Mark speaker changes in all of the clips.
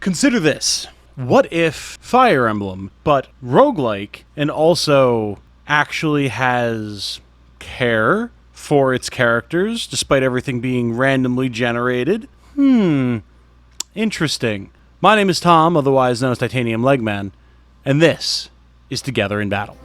Speaker 1: Consider this. What if Fire Emblem, but roguelike, and also actually has care for its characters, despite everything being randomly generated? Interesting. My name is Tom, otherwise known as Titanium Legman, and this is Together in Battle.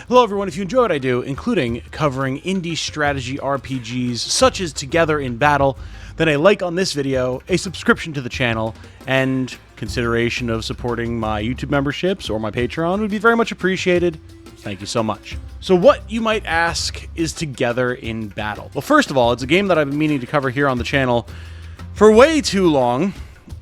Speaker 1: Hello everyone, if you enjoy what I do, including covering indie strategy RPGs such as Together in Battle, then a like on this video, a subscription to the channel, and consideration of supporting my YouTube memberships or my Patreon would be very much appreciated. Thank you so much. So what, you might ask, is Together in Battle? Well, first of all, it's a game that I've been meaning to cover here on the channel for way too long,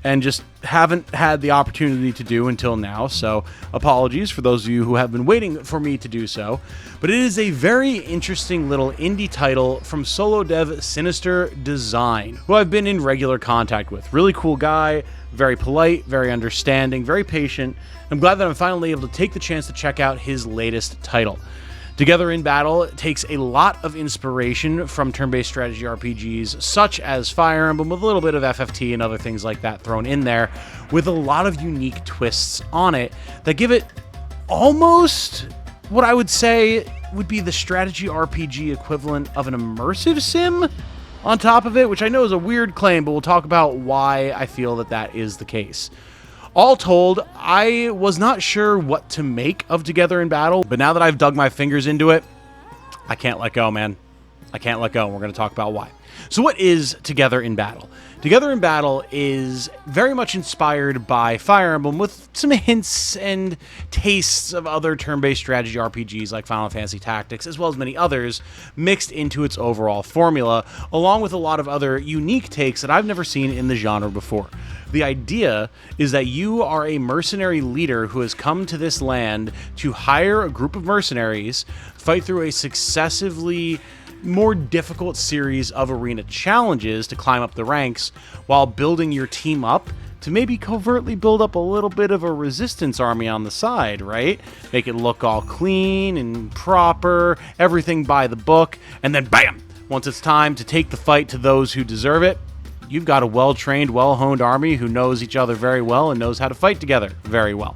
Speaker 1: and just haven't had the opportunity to do until now, so apologies for those of you who have been waiting for me to do so. But it is a very interesting little indie title from solo dev Sinister Design, who I've been in regular contact with. Really cool guy, very polite, very understanding, very patient. I'm glad that I'm finally able to take the chance to check out his latest title. Together in Battle takes a lot of inspiration from turn-based strategy RPGs such as Fire Emblem, with a little bit of FFT and other things like that thrown in there, with a lot of unique twists on it that give it almost what I would say would be the strategy RPG equivalent of an immersive sim on top of it, which I know is a weird claim, but we'll talk about why I feel that that is the case. All told, I was not sure what to make of Together in Battle, but now that I've dug my fingers into it, I can't let go, man. I can't let go, and we're going to talk about why. So what is Together in Battle? Together in Battle is very much inspired by Fire Emblem, with some hints and tastes of other turn-based strategy RPGs like Final Fantasy Tactics, as well as many others, mixed into its overall formula, along with a lot of other unique takes that I've never seen in the genre before. The idea is that you are a mercenary leader who has come to this land to hire a group of mercenaries, fight through a successively more difficult series of arena challenges to climb up the ranks, while building your team up to maybe covertly build up a little bit of a resistance army on the side, right? Make it look all clean and proper, everything by the book, and then bam! Once it's time to take the fight to those who deserve it, you've got a well-trained, well-honed army who knows each other very well and knows how to fight together very well.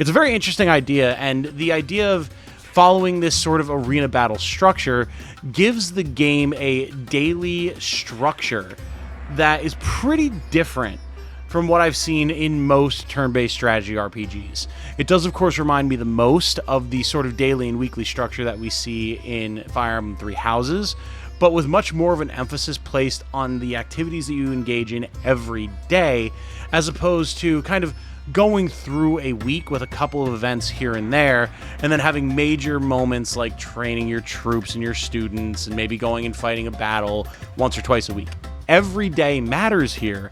Speaker 1: It's a very interesting idea, and the idea of following this sort of arena battle structure gives the game a daily structure that is pretty different from what I've seen in most turn-based strategy RPGs. It does, of course, remind me the most of the sort of daily and weekly structure that we see in Fire Emblem Three Houses, but with much more of an emphasis placed on the activities that you engage in every day, as opposed to kind of going through a week with a couple of events here and there, and then having major moments like training your troops and your students, and maybe going and fighting a battle once or twice a week. Every day matters here,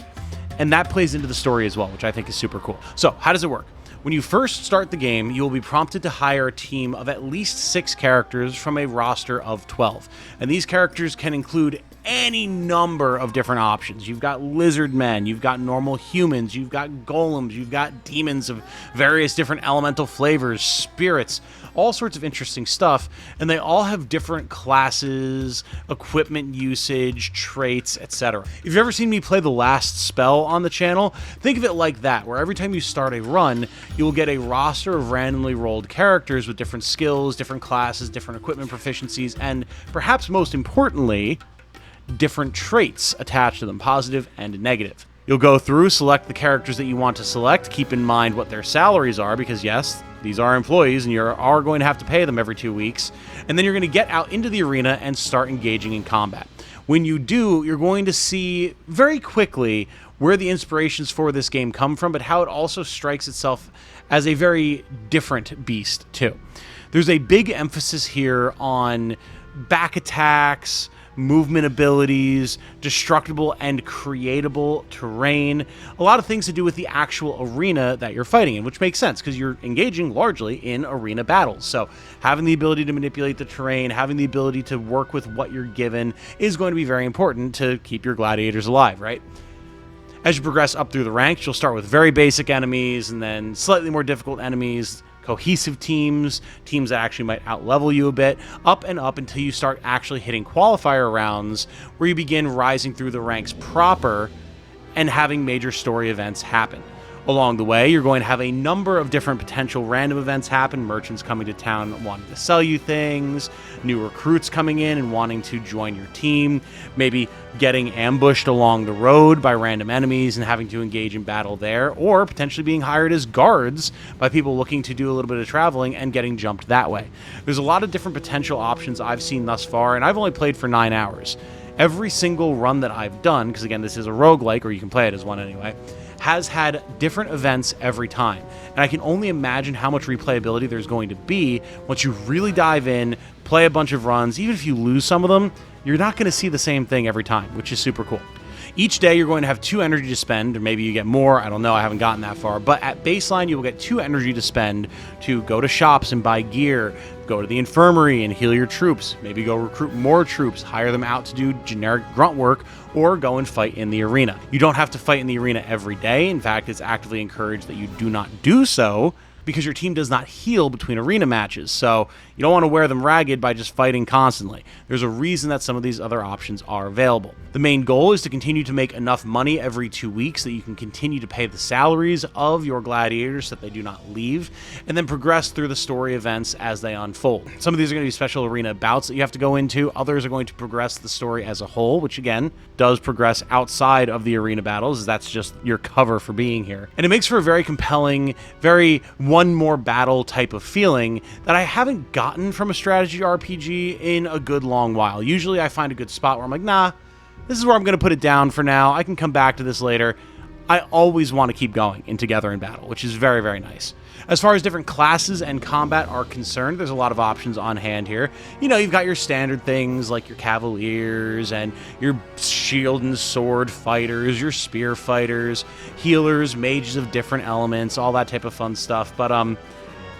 Speaker 1: and that plays into the story as well, which I think is super cool. So, how does it work? When you first start the game, you will be prompted to hire a team of at least 6 characters from a roster of 12. And these characters can include any number of different options. You've got lizard men, you've got normal humans, you've got golems, you've got demons of various different elemental flavors, spirits, all sorts of interesting stuff, and they all have different classes, equipment usage, traits, etc. If you've ever seen me play The Last Spell on the channel, think of it like that, where every time you start a run, you will get a roster of randomly rolled characters with different skills, different classes, different equipment proficiencies, and perhaps most importantly, different traits attached to them, positive and negative. You'll go through, select the characters that you want to select, keep in mind what their salaries are, because yes, these are employees and you are going to have to pay them every 2 weeks, and then you're going to get out into the arena and start engaging in combat. When you do, you're going to see very quickly where the inspirations for this game come from, but how it also strikes itself as a very different beast too. There's a big emphasis here on back attacks, movement abilities, destructible and creatable terrain, a lot of things to do with the actual arena that you're fighting in, which makes sense because you're engaging largely in arena battles. So having the ability to manipulate the terrain, having the ability to work with what you're given is going to be very important to keep your gladiators alive, right? As you progress up through the ranks, you'll start with very basic enemies and then slightly more difficult enemies, cohesive teams, teams that actually might outlevel you a bit, up and up until you start actually hitting qualifier rounds where you begin rising through the ranks proper and having major story events happen. Along the way, you're going to have a number of different potential random events happen, merchants coming to town wanting to sell you things, new recruits coming in and wanting to join your team, maybe getting ambushed along the road by random enemies and having to engage in battle there, or potentially being hired as guards by people looking to do a little bit of traveling and getting jumped that way. There's a lot of different potential options I've seen thus far, and I've only played for 9 hours. Every single run that I've done, because again, this is a roguelike, or you can play it as one anyway, has had different events every time. And I can only imagine how much replayability there's going to be once you really dive in, play a bunch of runs. Even if you lose some of them, you're not going to see the same thing every time, which is super cool. Each day you're going to have 2 energy to spend, or maybe you get more, I don't know, I haven't gotten that far, but at baseline you will get 2 energy to spend to go to shops and buy gear, go to the infirmary and heal your troops, maybe go recruit more troops, hire them out to do generic grunt work, or go and fight in the arena. You don't have to fight in the arena every day. In fact, it's actively encouraged that you do not do so, because your team does not heal between arena matches, so you don't want to wear them ragged by just fighting constantly. There's a reason that some of these other options are available. The main goal is to continue to make enough money every 2 weeks that you can continue to pay the salaries of your gladiators so that they do not leave, and then progress through the story events as they unfold. Some of these are going to be special arena bouts that you have to go into, others are going to progress the story as a whole, which again, does progress outside of the arena battles, that's just your cover for being here. And it makes for a very compelling, very one more battle type of feeling that I haven't gotten from a strategy RPG in a good long while. Usually I find a good spot where I'm like, nah, this is where I'm going to put it down for now. I can come back to this later. I always want to keep going in Together in Battle, which is very, very nice. As far as different classes and combat are concerned, there's a lot of options on hand here. You know, you've got your standard things like your cavaliers and your shield and sword fighters, your spear fighters, healers, mages of different elements, all that type of fun stuff. But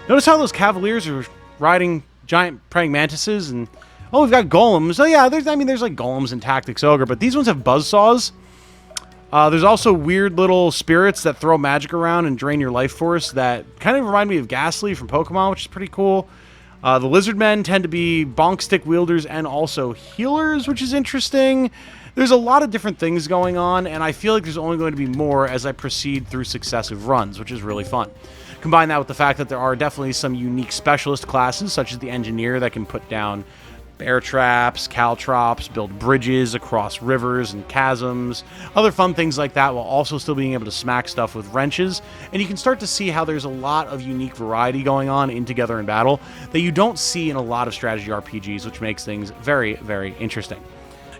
Speaker 1: notice how those cavaliers are riding giant praying mantises, and oh, we've got golems. Oh yeah, there's like golems in Tactics Ogre, but these ones have buzzsaws. There's also weird little spirits that throw magic around and drain your life force that kind of remind me of Ghastly from Pokemon, which is pretty cool. The lizard men tend to be bonk stick wielders and also healers, which is interesting. There's a lot of different things going on, and I feel like there's only going to be more as I proceed through successive runs, which is really fun. Combine that with the fact that there are definitely some unique specialist classes, such as the engineer that can put down bear traps, caltrops, build bridges across rivers and chasms, other fun things like that, while also still being able to smack stuff with wrenches. And you can start to see how there's a lot of unique variety going on in Together in Battle that you don't see in a lot of strategy RPGs, which makes things very, very interesting.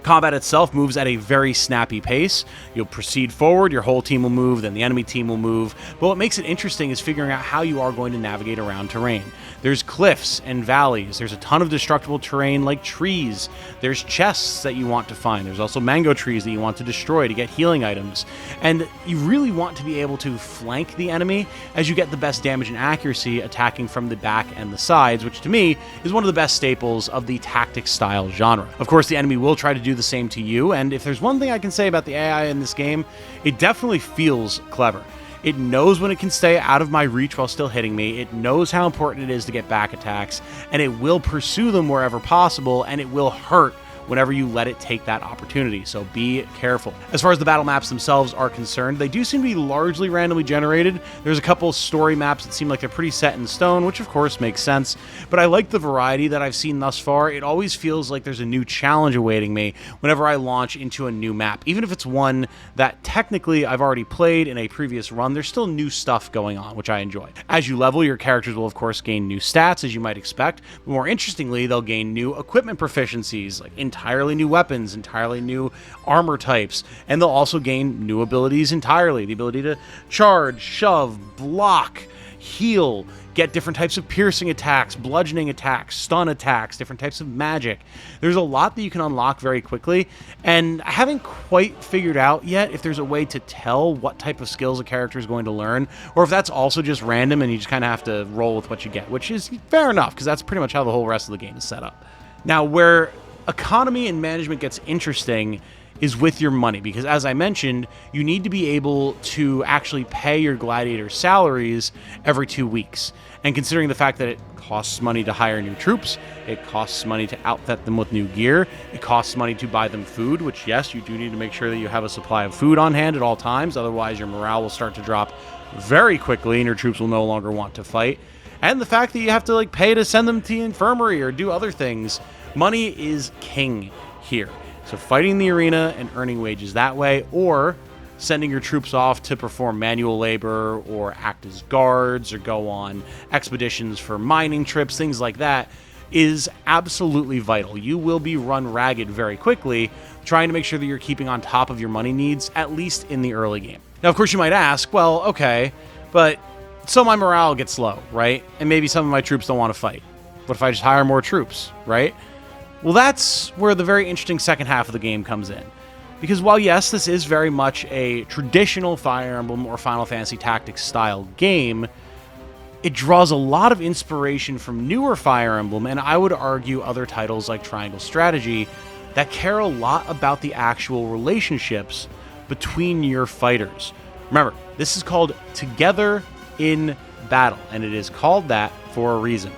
Speaker 1: Combat itself moves at a very snappy pace. You'll proceed forward, your whole team will move, then the enemy team will move. But what makes it interesting is figuring out how you are going to navigate around terrain. There's cliffs and valleys. There's a ton of destructible terrain like trees. There's chests that you want to find. There's also mango trees that you want to destroy to get healing items. And you really want to be able to flank the enemy as you get the best damage and accuracy attacking from the back and the sides, which to me is one of the best staples of the tactics style genre. Of course, the enemy will try to do the same to you, and if there's one thing I can say about the AI in this game, it definitely feels clever. It knows when it can stay out of my reach while still hitting me, it knows how important it is to get back attacks, and it will pursue them wherever possible, and it will hurt whenever you let it take that opportunity, so be careful. As far as the battle maps themselves are concerned, they do seem to be largely randomly generated. There's a couple story maps that seem like they're pretty set in stone, which of course makes sense, but I like the variety that I've seen thus far. It always feels like there's a new challenge awaiting me whenever I launch into a new map. Even if it's one that technically I've already played in a previous run, there's still new stuff going on, which I enjoy. As you level, your characters will of course gain new stats, as you might expect, but more interestingly, they'll gain new equipment proficiencies, like entirely new weapons, entirely new armor types, and they'll also gain new abilities entirely. The ability to charge, shove, block, heal, get different types of piercing attacks, bludgeoning attacks, stun attacks, different types of magic. There's a lot that you can unlock very quickly, and I haven't quite figured out yet if there's a way to tell what type of skills a character is going to learn, or if that's also just random and you just kind of have to roll with what you get, which is fair enough, because that's pretty much how the whole rest of the game is set up. Now, where economy and management gets interesting is with your money, because as I mentioned, you need to be able to actually pay your gladiator salaries every 2 weeks. And considering the fact that it costs money to hire new troops, it costs money to outfit them with new gear, it costs money to buy them food, which, yes, you do need to make sure that you have a supply of food on hand at all times, otherwise your morale will start to drop very quickly and your troops will no longer want to fight. And the fact that you have to pay to send them to the infirmary or do other things, money is king here. So fighting the arena and earning wages that way, or sending your troops off to perform manual labor or act as guards or go on expeditions for mining trips, things like that, is absolutely vital. You will be run ragged very quickly trying to make sure that you're keeping on top of your money needs, at least in the early game. Now, of course, you might ask, well, okay, but so my morale gets low, right? And maybe some of my troops don't want to fight. What if I just hire more troops, right? Well, that's where the very interesting second half of the game comes in. Because while, yes, this is very much a traditional Fire Emblem or Final Fantasy Tactics style game, it draws a lot of inspiration from newer Fire Emblem, and I would argue other titles like Triangle Strategy that care a lot about the actual relationships between your fighters. Remember, this is called Together in Battle, and it is called that for a reason.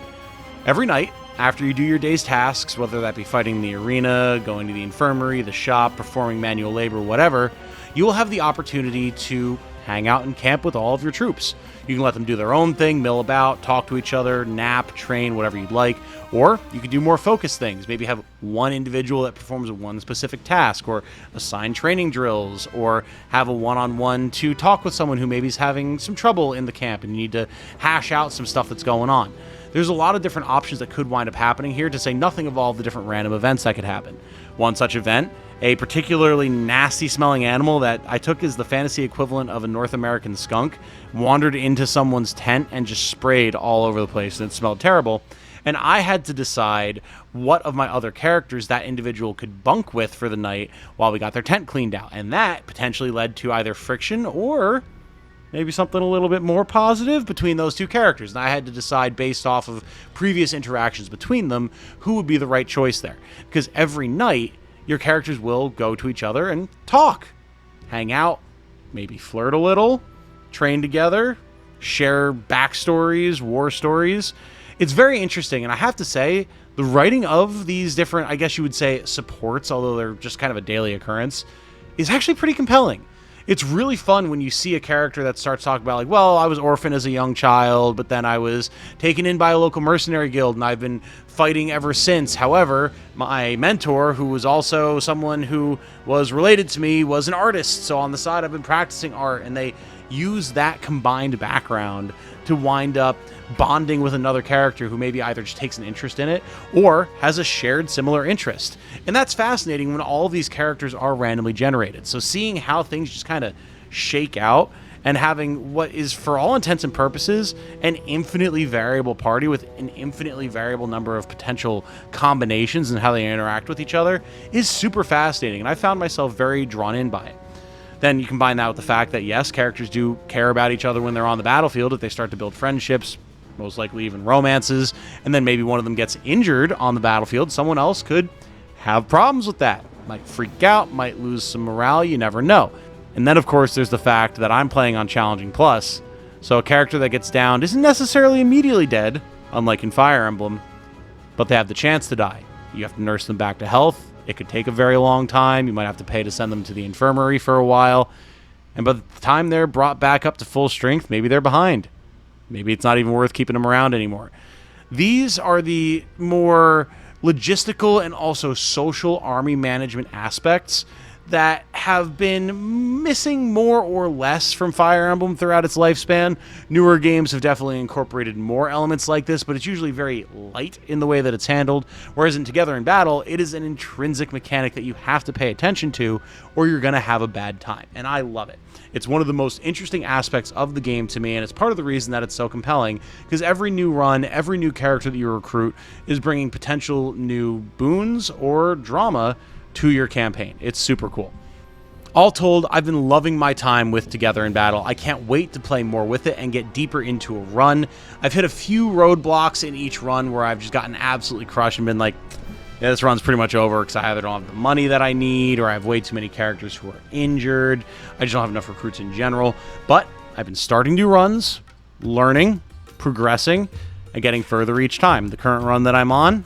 Speaker 1: Every night, after you do your day's tasks, whether that be fighting the arena, going to the infirmary, the shop, performing manual labor, whatever, you will have the opportunity to hang out and camp with all of your troops. You can let them do their own thing, mill about, talk to each other, nap, train, whatever you'd like, or you can do more focused things. Maybe have one individual that performs one specific task, or assign training drills, or have a one-on-one to talk with someone who maybe is having some trouble in the camp and you need to hash out some stuff that's going on. There's a lot of different options that could wind up happening here, to say nothing of all the different random events that could happen. One such event, a particularly nasty smelling animal that I took as the fantasy equivalent of a North American skunk, wandered into someone's tent and just sprayed all over the place, and it smelled terrible. And I had to decide what of my other characters that individual could bunk with for the night while we got their tent cleaned out. And that potentially led to either friction or maybe something a little bit more positive between those two characters. And I had to decide based off of previous interactions between them who would be the right choice there. Because every night, your characters will go to each other and talk, hang out, maybe flirt a little, train together, share backstories, war stories. It's very interesting, and I have to say, the writing of these different, I guess you would say, supports, although they're just kind of a daily occurrence, is actually pretty compelling. It's really fun when you see a character that starts talking about, like, well, I was orphaned as a young child, but then I was taken in by a local mercenary guild, and I've been fighting ever since. However, my mentor, who was also someone who was related to me, was an artist, so on the side I've been practicing art, and they use that combined background to wind up bonding with another character who maybe either just takes an interest in it or has a shared similar interest. And that's fascinating when all of these characters are randomly generated. So seeing how things just kind of shake out and having what is, for all intents and purposes, an infinitely variable party with an infinitely variable number of potential combinations and how they interact with each other is super fascinating. And I found myself very drawn in by it. Then you combine that with the fact that, yes, characters do care about each other when they're on the battlefield. If they start to build friendships, most likely even romances, and then maybe one of them gets injured on the battlefield, someone else could have problems with that. Might freak out, might lose some morale, you never know. And then, of course, there's the fact that I'm playing on Challenging Plus, so a character that gets downed isn't necessarily immediately dead, unlike in Fire Emblem, but they have the chance to die. You have to nurse them back to health. It could take a very long time. You might have to pay to send them to the infirmary for a while. And by the time they're brought back up to full strength, maybe they're behind. Maybe it's not even worth keeping them around anymore. These are the more logistical and also social army management aspects that have been missing more or less from Fire Emblem throughout its lifespan. Newer games have definitely incorporated more elements like this, but it's usually very light in the way that it's handled, whereas in Together in Battle, it is an intrinsic mechanic that you have to pay attention to, or you're going to have a bad time, and I love it. It's one of the most interesting aspects of the game to me, and it's part of the reason that it's so compelling, because every new run, every new character that you recruit is bringing potential new boons or drama to your campaign. It's super cool. All told, I've been loving my time with Together in Battle. I can't wait to play more with it and get deeper into a run. I've hit a few roadblocks in each run where I've just gotten absolutely crushed and been like, yeah, this run's pretty much over because I either don't have the money that I need or I have way too many characters who are injured. I just don't have enough recruits in general. But I've been starting new runs, learning, progressing and getting further each time. The current run that I'm on,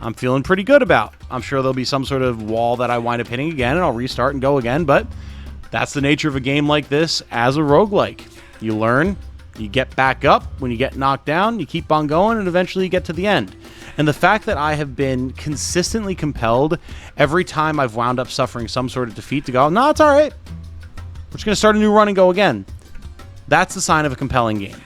Speaker 1: I'm feeling pretty good about. I'm sure there'll be some sort of wall that I wind up hitting again, and I'll restart and go again, but that's the nature of a game like this as a roguelike. You learn, you get back up. When you get knocked down, you keep on going, and eventually you get to the end. And the fact that I have been consistently compelled every time I've wound up suffering some sort of defeat to go, no, it's all right. We're just going to start a new run and go again. That's the sign of a compelling game.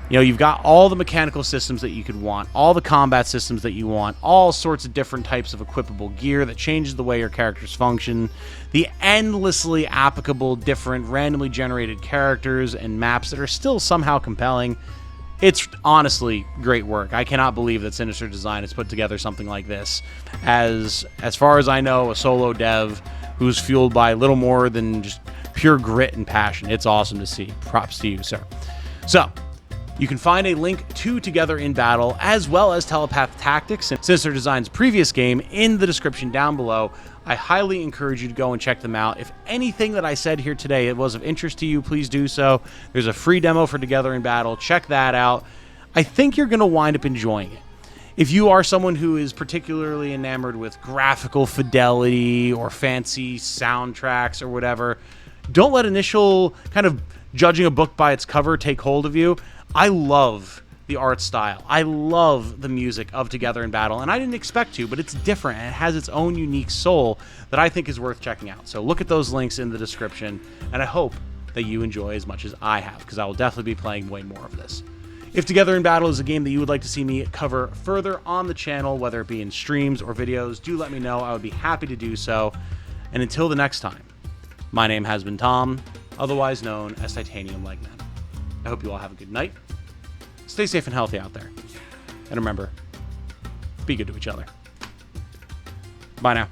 Speaker 1: You know, you've got all the mechanical systems that you could want, all the combat systems that you want, all sorts of different types of equipable gear that changes the way your characters function, the endlessly applicable, different, randomly generated characters and maps that are still somehow compelling. It's honestly great work. I cannot believe that Sinister Design has put together something like this. As far as I know, a solo dev who's fueled by little more than just pure grit and passion. It's awesome to see. Props to you, sir. So, you can find a link to Together in Battle, as well as Telepath Tactics and Sinister Design's previous game, in the description down below. I highly encourage you to go and check them out. If anything that I said here today was of interest to you, please do so. There's a free demo for Together in Battle. Check that out. I think you're going to wind up enjoying it. If you are someone who is particularly enamored with graphical fidelity or fancy soundtracks or whatever, don't let initial kind of judging a book by its cover take hold of you. I love the art style. I love the music of Together in Battle, and I didn't expect to, but it's different, and it has its own unique soul that I think is worth checking out. So look at those links in the description, and I hope that you enjoy as much as I have, because I will definitely be playing way more of this. If Together in Battle is a game that you would like to see me cover further on the channel, whether it be in streams or videos, do let me know. I would be happy to do so. And until the next time, my name has been Tom, otherwise known as Titanium Legman. I hope you all have a good night. Stay safe and healthy out there. And remember, be good to each other. Bye now.